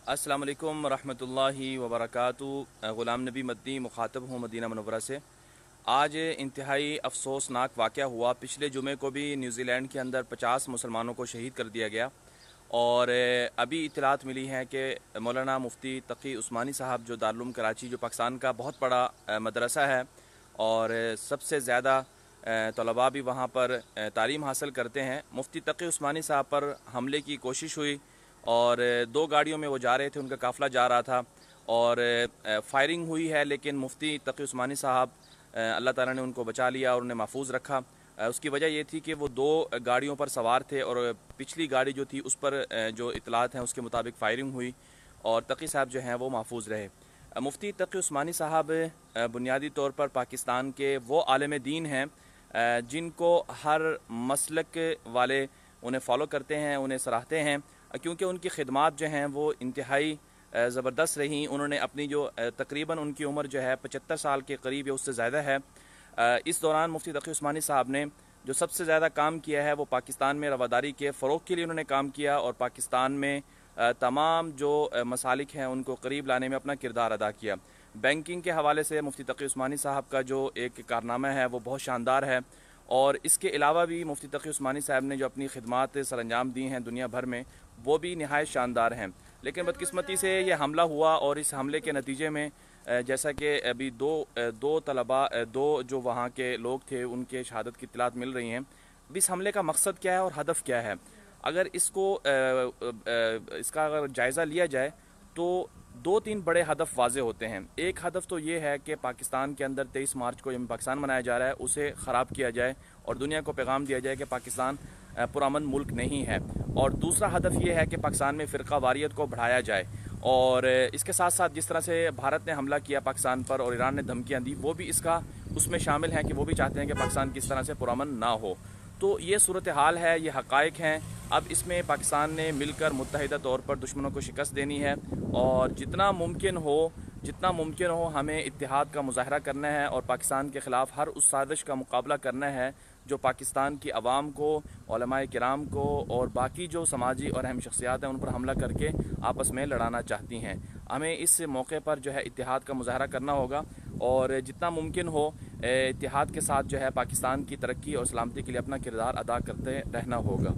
अस्सलाम वालेकुम रहमतुल्लाहि वबरकातुहू। ग़ुलाम नबी मदनी मुखातब हूँ मदीना मनव्वरा से। आज इंतहाई अफसोसनाक वाक़या हुआ। पिछले जुमे को भी न्यूज़ीलैंड के अंदर 50 मुसलमानों को शहीद कर दिया गया और अभी इत्तलात मिली हैं कि मौलाना मुफ्ती तकी उस्मानी साहब जो दारुल कराची जो पाकिस्तान का बहुत बड़ा मदरसा है और सबसे ज़्यादा तलबा भी वहाँ पर तालीम हासिल करते हैं, मुफ्ती तकी उस्मानी साहब पर हमले की कोशिश हुई और 2 गाड़ियों में वो जा रहे थे, उनका काफ़िला जा रहा था और फायरिंग हुई है, लेकिन मुफ्ती तकी उस्मानी साहब अल्लाह ताला ने उनको बचा लिया और उन्हें महफूज रखा। उसकी वजह ये थी कि वो 2 गाड़ियों पर सवार थे और पिछली गाड़ी जो थी उस पर जो इतलात हैं उसके मुताबिक फ़ायरिंग हुई और तकी साहब जो हैं वो महफूज रहे। मुफ्ती तकी उस्मानी साहब बुनियादी तौर पर पाकिस्तान के वो आलिम दीन हैं जिनको हर मसलक वाले उन्हें फ़ॉलो करते हैं, उन्हें सराहते हैं, क्योंकि उनकी खिदमात जो हैं वो इंतहाई ज़बरदस्त रहीं। उन्होंने अपनी जो तकरीबन उनकी उम्र जो है 75 साल के करीब या उससे ज़्यादा है। इस दौरान मुफ्ती तकी उस्मानी साहब ने जो सबसे ज़्यादा काम किया है वो पाकिस्तान में रवादारी के फ़रोग़ के लिए उन्होंने काम किया और पाकिस्तान में तमाम जो मसालिक हैं उनको करीब लाने में अपना किरदार अदा किया। बैंकिंग के हवाले से मुफ्ती तकी उस्मानी साहब का जो एक कारनामा है वो बहुत शानदार है और इसके अलावा भी मुफ्ती तकी उस्मानी साहब ने जो अपनी खिदमात सरअंजाम दी हैं दुनिया भर में वो भी नहायत शानदार हैं। लेकिन बदकिस्मती से ये हमला हुआ और इस हमले के नतीजे में जैसा कि अभी दो जो वहाँ के लोग थे उनके शहादत की इत्तलात मिल रही हैं। इस हमले का मकसद क्या है और हदफ क्या है, अगर इसका अगर जायज़ा लिया जाए तो 2-3 बड़े हदफ वाज़े होते हैं। एक हदफ तो ये है कि पाकिस्तान के अंदर 23 मार्च को यौम पाकिस्तान मनाया जा रहा है उसे ख़राब किया जाए और दुनिया को पैगाम दिया जाए कि पाकिस्तान पुरअमन मुल्क नहीं है। और दूसरा हदफ ये है कि पाकिस्तान में फ़िरका वारियत को बढ़ाया जाए और इसके साथ साथ जिस तरह से भारत ने हमला किया पाकिस्तान पर और ईरान ने धमकियाँ दी वो भी उसमें शामिल हैं कि वो भी चाहते हैं कि पाकिस्तान किस तरह से पुरअमन ना हो। तो ये सूरत हाल है, ये हक़ाइक़ हैं। अब इसमें पाकिस्तान ने मिलकर मुत्तहिदा तौर पर दुश्मनों को शिकस्त देनी है और जितना मुमकिन हो हमें इत्तेहाद का मुज़ाहरा करना है और पाकिस्तान के ख़िलाफ़ हर उस साजिश का मुकाबला करना है जो पाकिस्तान की अवाम को, उलमाए किराम को और बाकी जो समाजी और अहम शख्सियात हैं उन पर हमला करके आपस में लड़ाना चाहती हैं। हमें इस मौके पर जो है इत्तेहाद का मुज़ाहरा करना होगा और जितना मुमकिन हो इत्तेहाद के साथ जो है पाकिस्तान की तरक्की और सलामती के लिए अपना किरदार अदा करते रहना होगा।